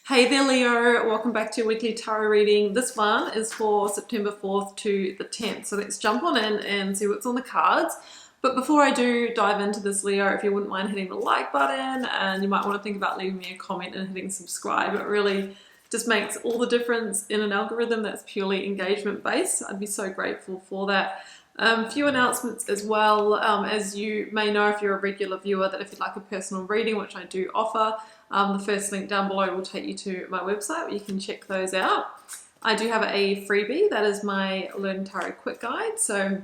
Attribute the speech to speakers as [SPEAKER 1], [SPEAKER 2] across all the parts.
[SPEAKER 1] Hey there, Leo. Welcome back to your weekly tarot reading. This one is for September 4th to the 10th. So let's jump on in and see what's on the cards. But before I do dive into this, Leo, if you wouldn't mind hitting the like button, and you might want to think about leaving me a comment and hitting subscribe. It really just makes all the difference in an algorithm that's purely engagement based. I'd be so grateful for that. Few announcements as well. As you may know if you're a regular viewer, that if you'd like a personal reading, which I do offer, the first link down below will take you to my website where you can check those out. I do have a freebie, that is my Learn Tarot Quick Guide. So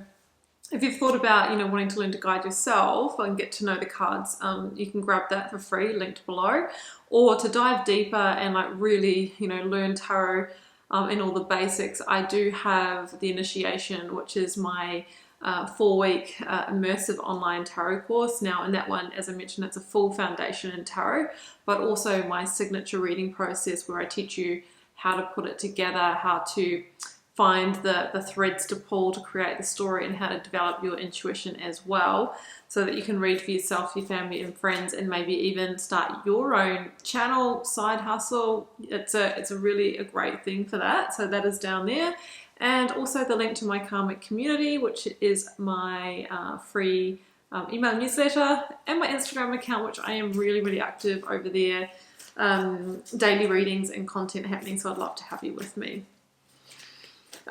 [SPEAKER 1] if you've thought about wanting to learn to guide yourself and get to know the cards, you can grab that for free, linked below. Or to dive deeper and really learn tarot and all the basics, I do have the Initiation, which is my 4-week immersive online tarot course. Now in that one, as I mentioned, it's a full foundation in tarot, but also my signature reading process where I teach you how to put it together, how to find the threads to pull to create the story, and how to develop your intuition as well, so that you can read for yourself, your family and friends, and maybe even start your own channel, side hustle. It's a really a great thing for that. So that is down there. And also the link to my Karmic Community, which is my free email newsletter, and my Instagram account, which I am really active over there. Daily readings and content happening, so I'd love to have you with me.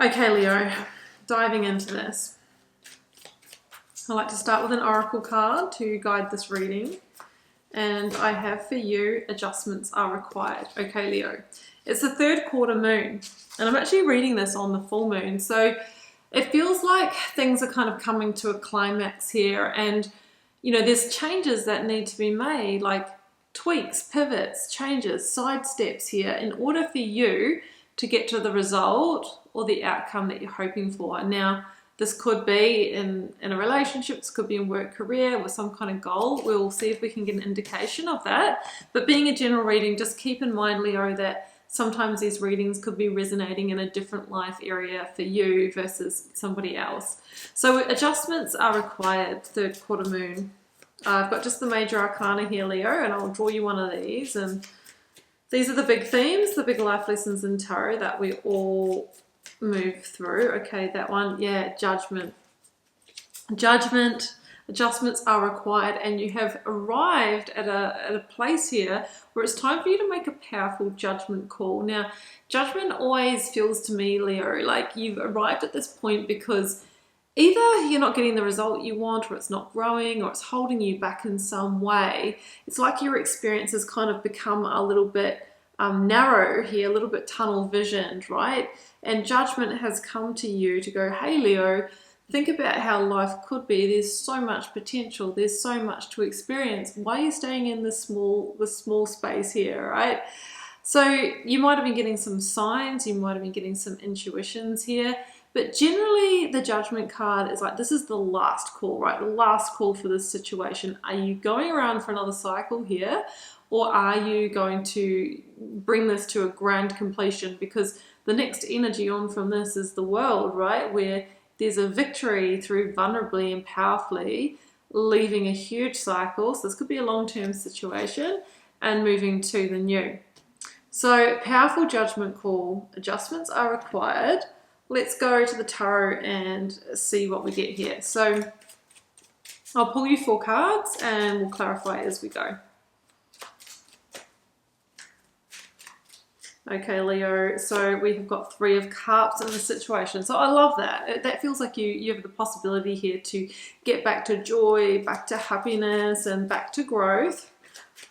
[SPEAKER 1] Okay, Leo, diving into this. I like to start with an oracle card to guide this reading. And I have for you, adjustments are required. Okay, Leo. It's the third quarter moon, and I'm actually reading this on the full moon. So it feels like things are kind of coming to a climax here, and there's changes that need to be made, like tweaks, pivots, changes, side steps here in order for you to get to the result or the outcome that you're hoping for. Now, this could be in a relationship, this could be in work, career, with some kind of goal. We'll see if we can get an indication of that. But being a general reading, just keep in mind, Leo, that sometimes these readings could be resonating in a different life area for you versus somebody else. So adjustments are required, third quarter moon. I've got just the major arcana here, Leo, and I'll draw you one of these. And these are the big themes, the big life lessons in tarot that we all move through. Okay, that one, yeah, judgment. Judgment, adjustments are required, and you have arrived at a place here where it's time for you to make a powerful judgment call. Now, judgment always feels to me, Leo, like you've arrived at this point because either you're not getting the result you want, or it's not growing, or it's holding you back in some way. It's like your experience has kind of become a little bit narrow here, a little bit tunnel visioned, right? And judgment has come to you to go, hey, Leo, think about how life could be. There's so much potential. There's so much to experience. Why are you staying in this small space here, right? So you might have been getting some signs. You might have been getting some intuitions here. But generally, the judgment card is like, this is the last call, right? The last call for this situation. Are you going around for another cycle here? Or are you going to bring this to a grand completion? Because the next energy on from this is the World, right? Where there's a victory through vulnerably and powerfully leaving a huge cycle. So this could be a long-term situation, and moving to the new. So powerful judgment call, adjustments are required. Let's go to the tarot and see what we get here. So I'll pull you 4 cards and we'll clarify as we go. Okay, Leo, so we have got 3 of Cups in the situation. So I love that. That feels like you have the possibility here to get back to joy, back to happiness, and back to growth.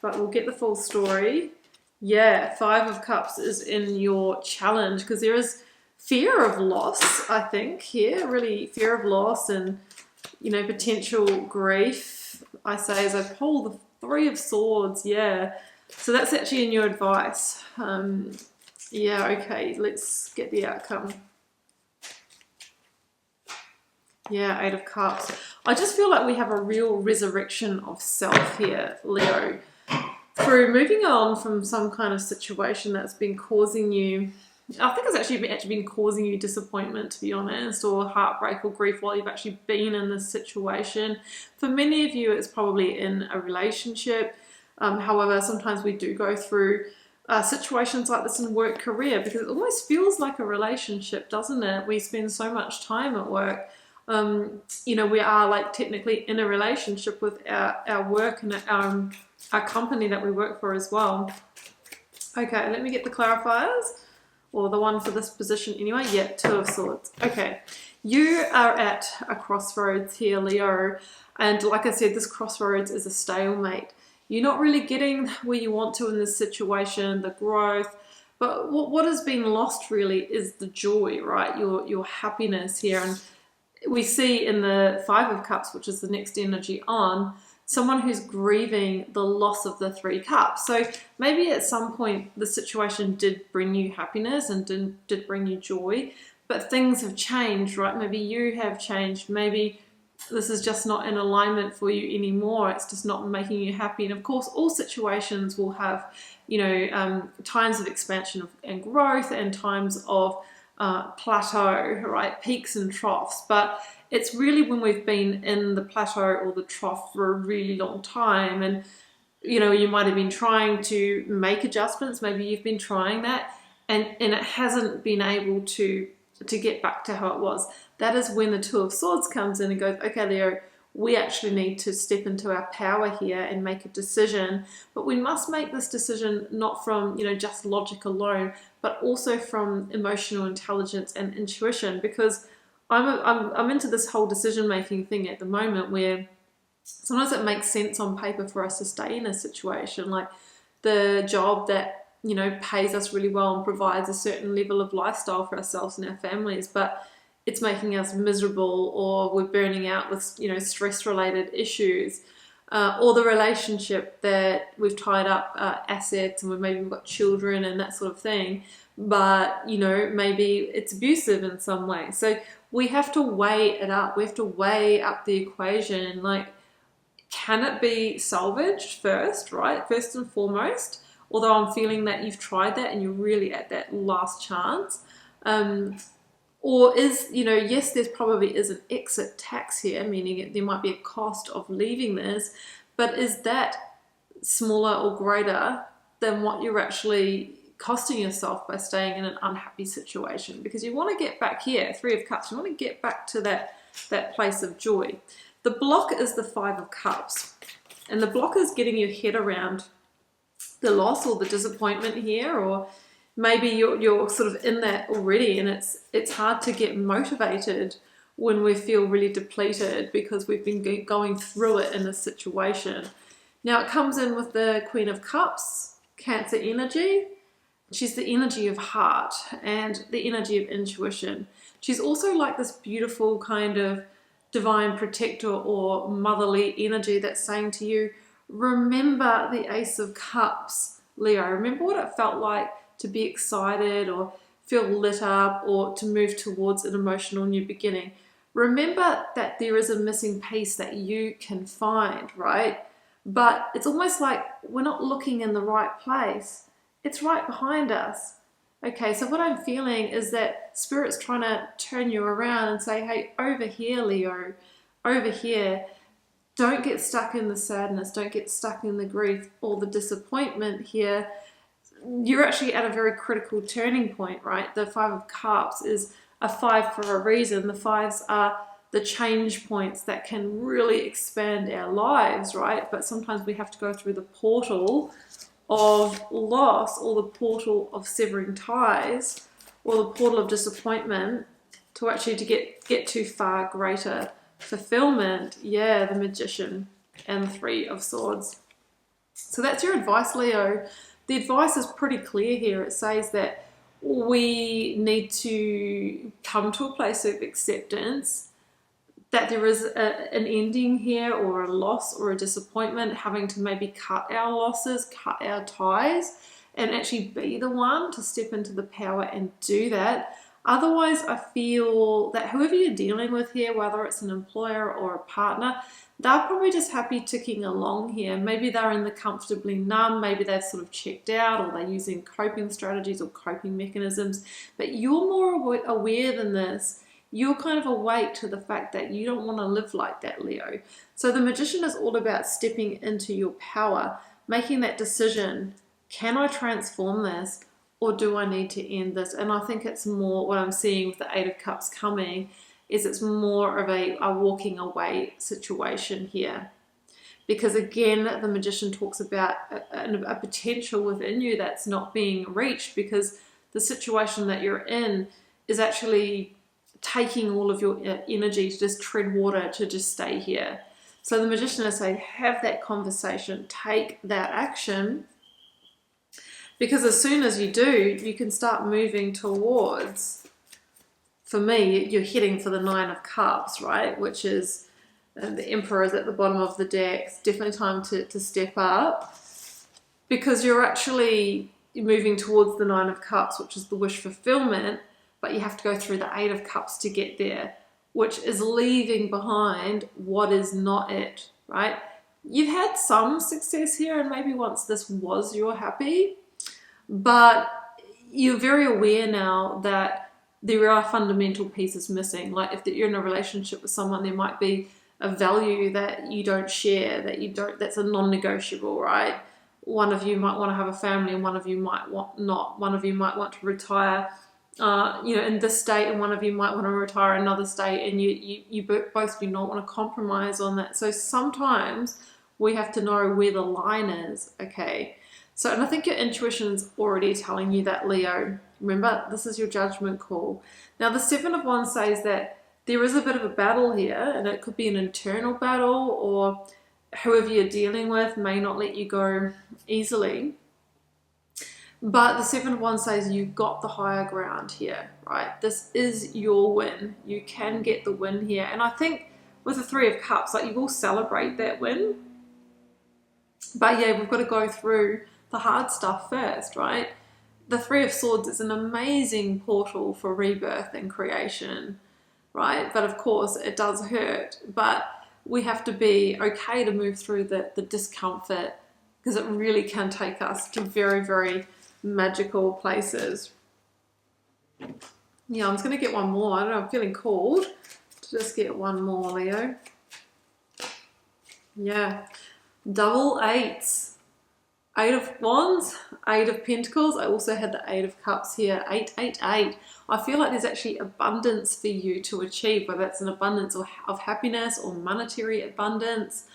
[SPEAKER 1] But we'll get the full story. Yeah, 5 of Cups is in your challenge, because there is fear of loss, I think, here. Really fear of loss and, potential grief, I say, as I pull the 3 of Swords. Yeah. So that's actually in your advice. Yeah, okay, let's get the outcome. Yeah, 8 of Cups. I just feel like we have a real resurrection of self here, Leo. Through moving on from some kind of situation that's been causing you, I think it's actually been causing you disappointment, to be honest, or heartbreak or grief while you've actually been in this situation. For many of you, it's probably in a relationship. However, sometimes we do go through situations like this in work career, because it almost feels like a relationship, doesn't it? We spend so much time at work. You know, we are like technically in a relationship with our work and our company that we work for as well. Okay, let me get the clarifiers, or the one for this position anyway. Yeah, Two of Swords. Okay, you are at a crossroads here, Leo, and like I said, this crossroads is a stalemate. You're not really getting where you want to in this situation, the growth, but what has been lost really is the joy, right? Your happiness here. And we see in the Five of Cups, which is the next energy on, someone who's grieving the loss of the Three Cups. So maybe at some point the situation did bring you happiness and did bring you joy, but things have changed, right? Maybe you have changed. Maybe this is just not in alignment for you anymore. It's just not making you happy. And of course, all situations will have, you know, times of expansion and growth and times of plateau, right? Peaks and troughs. But it's really when we've been in the plateau or the trough for a really long time, and you know, you might have been trying to make adjustments. Maybe you've been trying that, and it hasn't been able to get back to how it was. That is when the Two of Swords comes in and goes, okay, Leo, we actually need to step into our power here and make a decision. But we must make this decision not from, you know, just logic alone, but also from emotional intelligence and intuition, because I'm into this whole decision-making thing at the moment where sometimes it makes sense on paper for us to stay in a situation, like the job that, you know, pays us really well and provides a certain level of lifestyle for ourselves and our families, but it's making us miserable, or we're burning out with, you know, stress-related issues, or the relationship that we've tied up assets and we've got children and that sort of thing, but, you know, maybe it's abusive in some way. So we have to weigh it up. We have to weigh up the equation. Like, can it be salvaged first, right? First and foremost, although I'm feeling that you've tried that and you're really at that last chance. Or is, you know, yes, there's probably is an exit tax here, meaning there might be a cost of leaving this, but is that smaller or greater than what you're actually costing yourself by staying in an unhappy situation? Because you want to get back here, Three of Cups, you want to get back to that place of joy. The block is the Five of Cups, and the block is getting your head around the loss or the disappointment here, or maybe you're sort of in that already, and it's hard to get motivated when we feel really depleted because we've been going through it in this situation. Now it comes in with the Queen of Cups, Cancer energy. She's the energy of heart and the energy of intuition. She's also like this beautiful kind of divine protector or motherly energy that's saying to you, remember the Ace of Cups, Leo. Remember what it felt like to be excited or feel lit up or to move towards an emotional new beginning. Remember that there is a missing piece that you can find, right? But it's almost like we're not looking in the right place. It's right behind us. Okay, so what I'm feeling is that Spirit's trying to turn you around and say, hey, over here, Leo, over here. Don't get stuck in the sadness. Don't get stuck in the grief or the disappointment here. You're actually at a very critical turning point, right? The Five of Cups is a five for a reason. The fives are the change points that can really expand our lives, right? But sometimes we have to go through the portal of loss, or the portal of severing ties, or the portal of disappointment to actually get to far greater fulfillment. Yeah, the Magician and the Three of Swords. So that's your advice, Leo. The advice is pretty clear here. It says that we need to come to a place of acceptance, that there is an ending here, or a loss or a disappointment, having to maybe cut our losses, cut our ties, and actually be the one to step into the power and do that. Otherwise, I feel that whoever you're dealing with here, whether it's an employer or a partner, they're probably just happy ticking along here. Maybe they're in the comfortably numb, maybe they've sort of checked out, or they're using coping strategies or coping mechanisms. But you're more aware than this. You're kind of awake to the fact that you don't want to live like that, Leo. So the Magician is all about stepping into your power, making that decision can I transform this, or do I need to end this? And I think it's more what I'm seeing with the Eight of Cups coming is it's more of a walking away situation here. Because again, the Magician talks about a potential within you that's not being reached, because the situation that you're in is actually taking all of your energy to just tread water, to just stay here. So the Magician is saying, have that conversation, take that action, because as soon as you do, you can start moving towards, for me, you're heading for the Nine of Cups, right? Which is, the Emperor is at the bottom of the deck. It's definitely time to step up, because you're actually moving towards the Nine of Cups, which is the wish fulfillment, but you have to go through the Eight of Cups to get there, which is leaving behind what is not it, right? You've had some success here, and maybe once this was your happy, but you're very aware now that there are fundamental pieces missing. Like if you're in a relationship with someone, there might be a value that you don't share, that's a non-negotiable, right? One of you might want to have a family, and one of you might not. One of you might want to retire, in this state, and one of you might want to retire another state, and you both do not want to compromise on that. So sometimes we have to know where the line is, okay? So, and I think your intuition is already telling you that, Leo. Remember, this is your judgment call. Now, the Seven of Wands says that there is a bit of a battle here, and it could be an internal battle, or whoever you're dealing with may not let you go easily. But the Seven of Wands says you've got the higher ground here, right? This is your win. You can get the win here. And I think with the Three of Cups, like, you will celebrate that win. But yeah, we've got to go through the hard stuff first, right? The Three of Swords is an amazing portal for rebirth and creation, right? But of course, it does hurt. But we have to be okay to move through the discomfort, because it really can take us to very, very magical places. Yeah, I'm just going to get one more. I don't know, I'm feeling called to just get one more, Leo. Yeah, double eights. Eight of Wands, Eight of Pentacles. I also had the Eight of Cups here, 888. I feel like there's actually abundance for you to achieve, whether it's an abundance of happiness or monetary abundance.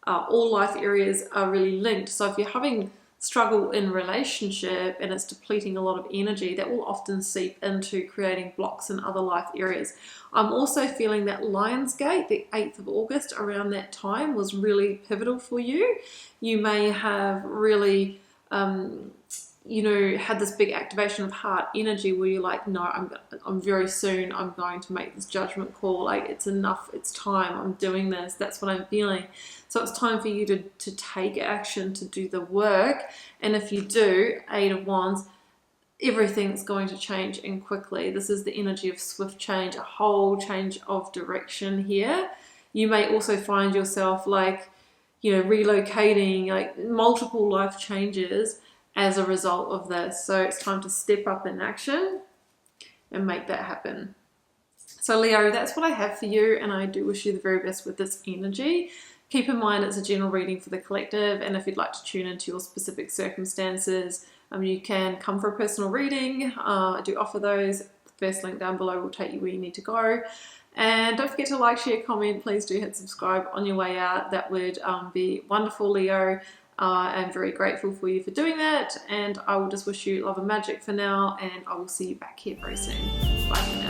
[SPEAKER 1] All life areas are really linked. So if you're having struggle in relationship and it's depleting a lot of energy, that will often seep into creating blocks in other life areas. I'm also feeling that Lionsgate, the 8th of August, around that time was really pivotal for you. You may have really, had this big activation of heart energy where you're like, no, I'm very soon, I'm going to make this judgment call. Like, it's enough, it's time, I'm doing this. That's what I'm feeling. So it's time for you to take action, to do the work. And if you do, Eight of Wands, everything's going to change and quickly. This is the energy of swift change, a whole change of direction here. You may also find yourself relocating, like multiple life changes as a result of this. So it's time to step up in action and make that happen. So Leo, that's what I have for you, and I do wish you the very best with this energy. Keep in mind it's a general reading for the collective, and if you'd like to tune into your specific circumstances, you can come for a personal reading. I do offer those. The first link down below will take you where you need to go. And don't forget to like, share, comment. Please do hit subscribe on your way out. That would be wonderful, Leo. I'm very grateful for you for doing that. And I will just wish you love and magic for now. And I will see you back here very soon. Bye for now.